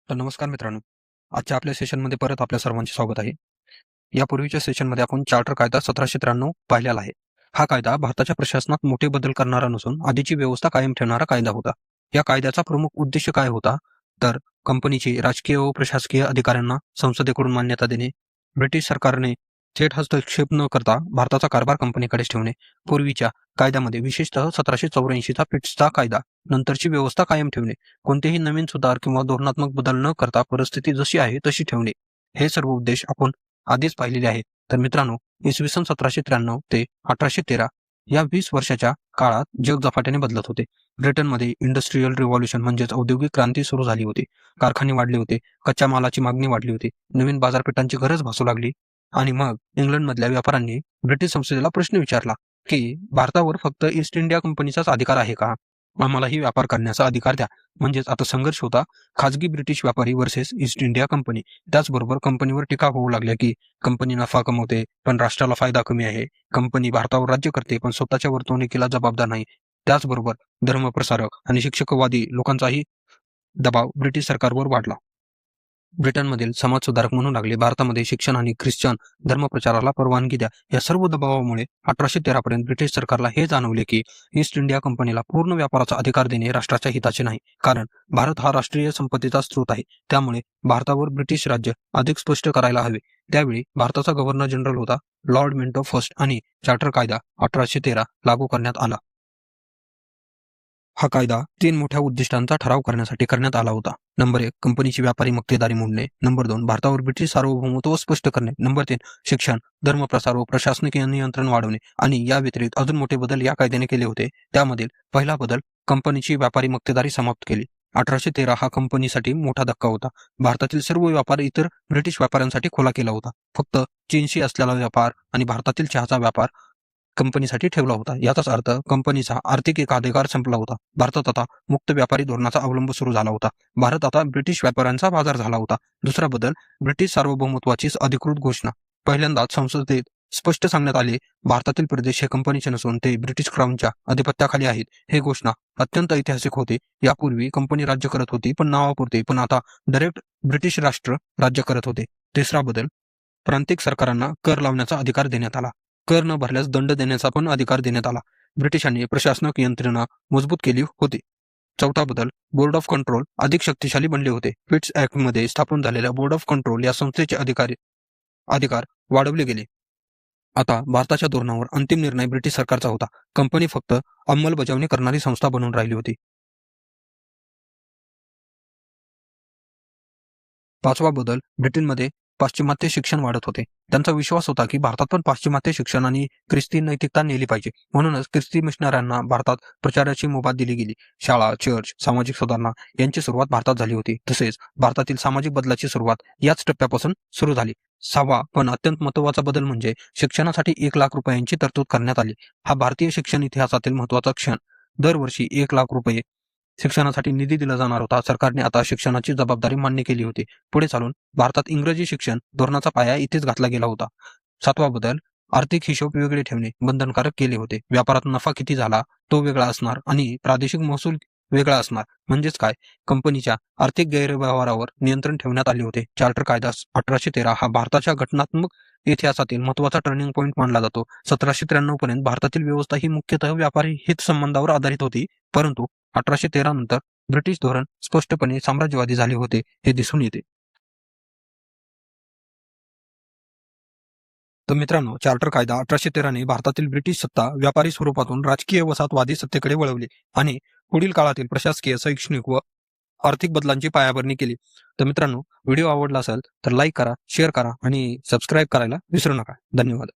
तर नमस्कार मित्रांनो, आजच्या आपल्या सेशनमध्ये परत आपल्या सर्वांचे स्वागत आहे. यापूर्वीच्या सेशनमध्ये आपण चार्टर कायदा 1793 पाहिलेला आहे. हा कायदा भारताच्या प्रशासनात मोठे बदल करणारा नसून आधीची व्यवस्था कायम ठेवणारा कायदा होता. या कायद्याचा प्रमुख उद्देश काय होता? तर कंपनीचे राजकीय व प्रशासकीय अधिकाऱ्यांना संसदेकडून मान्यता देणे, ब्रिटिश सरकारने थेट हस्तक्षेप न करता भारताचा कारभार कंपनीकडेच ठेवणे, पूर्वीच्या कायद्यामध्ये विशेषतः 1784चा पिट्सचा कायदा नंतरची व्यवस्था कायम ठेवणे, कोणतेही नवीन सुधार किंवा धोरणात्मक बदल न करता परिस्थिती जशी आहे तशी ठेवणे, हे सर्व उद्देश आपण आधीच पाहिलेले आहे. तर मित्रांनो, इसवी सन 1793 ते 1813 या 20 वर्षाच्या काळात जग झपाट्याने बदलत होते. ब्रिटनमध्ये इंडस्ट्रियल रिव्हॉल्युशन म्हणजेच औद्योगिक क्रांती सुरू झाली होती. कारखाने वाढले होते, कच्च्या मालाची मागणी वाढली होती, नवीन बाजारपेठांची गरज भासू लागली. आणि मग इंग्लंडमधल्या व्यापाऱ्यांनी ब्रिटिश संसदेला प्रश्न विचारला की भारतावर फक्त ईस्ट इंडिया कंपनीचाच अधिकार आहे का? आम्हालाही व्यापार करण्याचा अधिकार द्या. म्हणजेच आता संघर्ष होता खाजगी ब्रिटिश व्यापारी वर्सेस ईस्ट इंडिया कंपनी. त्याचबरोबर कंपनीवर टीका होऊ लागल्या की कंपनी नफा कमवते पण राष्ट्राला फायदा कमी आहे, कंपनी भारतावर राज्य करते पण स्वतःच्या वर्तवणुकीला जबाबदार नाही. त्याचबरोबर धर्मप्रसारक आणि शिक्षकवादी लोकांचाही दबाव ब्रिटिश सरकारवर वाढला. ब्रिटनमधील समाजसुधारक म्हणू लागले भारतामध्ये शिक्षण आणि ख्रिश्चन धर्मप्रचाराला परवानगी द्या. या सर्व दबावामुळे 1813 पर्यंत ब्रिटिश सरकारला हे जाणवले की ईस्ट इंडिया कंपनीला पूर्ण व्यापाराचा अधिकार देणे राष्ट्राच्या हिताचे नाही, कारण भारत हा राष्ट्रीय संपत्तीचा स्रोत आहे. त्यामुळे भारतावर ब्रिटिश राज्य अधिक स्पष्ट करायला हवे. त्यावेळी भारताचा गव्हर्नर जनरल होता लॉर्ड मिंटो फर्स्ट आणि चार्टर कायदा 1813 लागू करण्यात आला. हा कायदा 3 मोठ्या उद्दिष्टांचा ठराव करण्यासाठी करण्यात आला होता. नंबर 1, कंपनीची व्यापारी मक्तेदारी मोडणे. नंबर 2, भारतावर ब्रिटिश सार्वभौमत्व स्पष्ट करणे. नंबर 3, शिक्षण, धर्मप्रसार व प्रशासकीय नियंत्रण वाढवणे. आणि या व्यतिरिक्त अजून मोठे बदल या कायद्याने केले होते. त्यामधील पहिला बदल, कंपनीची व्यापारी मक्तेदारी समाप्त केली. 1813 हा कंपनीसाठी मोठा धक्का होता. भारतातील सर्व व्यापार इतर ब्रिटिश व्यापाऱ्यांसाठी खुला केला होता. फक्त चीनशी असलेला व्यापार आणि भारतातील चहाचा व्यापार कंपनीसाठी ठेवला होता. याचाच अर्थ कंपनीचा आर्थिक एकाधिकार संपला होता. भारतात आता मुक्त व्यापारी धोरणाचा अवलंब सुरू झाला होता. भारत आता ब्रिटिश व्यापाऱ्यांचा बाजार झाला होता. दुसरा बदल, ब्रिटिश सार्वभौमत्वाची अधिकृत घोषणा. पहिल्यांदाच संसदेत स्पष्ट सांगण्यात आले, भारतातील प्रदेश हे कंपनीचे नसून ते ब्रिटिश क्राऊनच्या अधिपत्याखाली आहेत. हे घोषणा अत्यंत ऐतिहासिक होते. यापूर्वी कंपनी राज्य करत होती पण नावापुरते, पण आता डायरेक्ट ब्रिटिश राष्ट्र राज्य करत होते. तिसरा बदल, प्रांतिक सरकारांना कर लावण्याचा अधिकार देण्यात आला. कर न भरल्यास दंड देण्याचा पण अधिकार देण्यात आला. ब्रिटिशांनी प्रशासनिक यंत्रणा मजबूत केली होती. चौथा बदल, बोर्ड ऑफ कंट्रोल अधिक शक्तिशाली बनले होते. पिट्स ऍक्टमध्ये स्थापन झालेल्या बोर्ड ऑफ कंट्रोल या संस्थेचे अधिकार वाढवले गेले. आता भारताच्या धोरणावर अंतिम निर्णय ब्रिटिश सरकारचा होता. कंपनी फक्त अंमलबजावणी करणारी संस्था बनून राहिली होती. पाचवा बदल, ब्रिटनमध्ये पाश्चिमात्य शिक्षण वाढत होते. त्यांचा विश्वास होता की भारतात पण पाश्चिमात्य शिक्षण आणि ख्रिस्ती नैतिकता नेली पाहिजे. म्हणूनच ख्रिस्ती मिशनऱ्यांना भारतात प्रचाराची मुभा दिली गेली. शाळा, चर्च, सामाजिक सुधारणा यांची सुरुवात भारतात झाली होती. तसेच भारतातील सामाजिक बदलाची सुरुवात याच टप्प्यापासून सुरू झाली. सहावा पण अत्यंत महत्त्वाचा बदल म्हणजे शिक्षणासाठी 1,00,000 रुपयांची तरतूद करण्यात आली. हा भारतीय शिक्षण इतिहासातील महत्त्वाचा क्षण. दरवर्षी 1,00,000 रुपये शिक्षणासाठी निधी दिला जाणार होता. सरकारने आता शिक्षणाची जबाबदारी मान्य केली होती. पुढे चालून भारतात इंग्रजी शिक्षण धोरणाचा पाया इथेच घातला गेला होता. सातवा बदल, आर्थिक हिशोब वेगळे ठेवणे बंधनकारक केले होते. व्यापारात नफा किती झाला तो वेगळा असणार आणि प्रादेशिक महसूल वेगळा असणार. म्हणजेच काय, कंपनीच्या आर्थिक गैरव्यवहारावर नियंत्रण ठेवण्यात आले होते. चार्टर कायदा 1813 हा भारताच्या घटनात्मक इतिहासातील महत्त्वाचा टर्निंग पॉईंट मानला जातो. 1793 पर्यंत भारतातील व्यवस्था ही मुख्यतः व्यापारी हित संबंधावर आधारित होती, परंतु 1813 नंतर ब्रिटिश धोरण स्पष्टपणे साम्राज्यवादी झाले होते हे दिसून येते. तर मित्रांनो, चार्टर कायदा 1813 ने भारतातील ब्रिटिश सत्ता व्यापारी स्वरूपातून राजकीय वसाहतवादी सत्तेकडे वळवली आणि पुढील काळातील प्रशासकीय, शैक्षणिक व आर्थिक बदलांची पायाभरणी केली. तर मित्रांनो, व्हिडिओ आवडला असेल तर लाईक करा, शेअर करा आणि सबस्क्राईब करायला विसरू नका. धन्यवाद.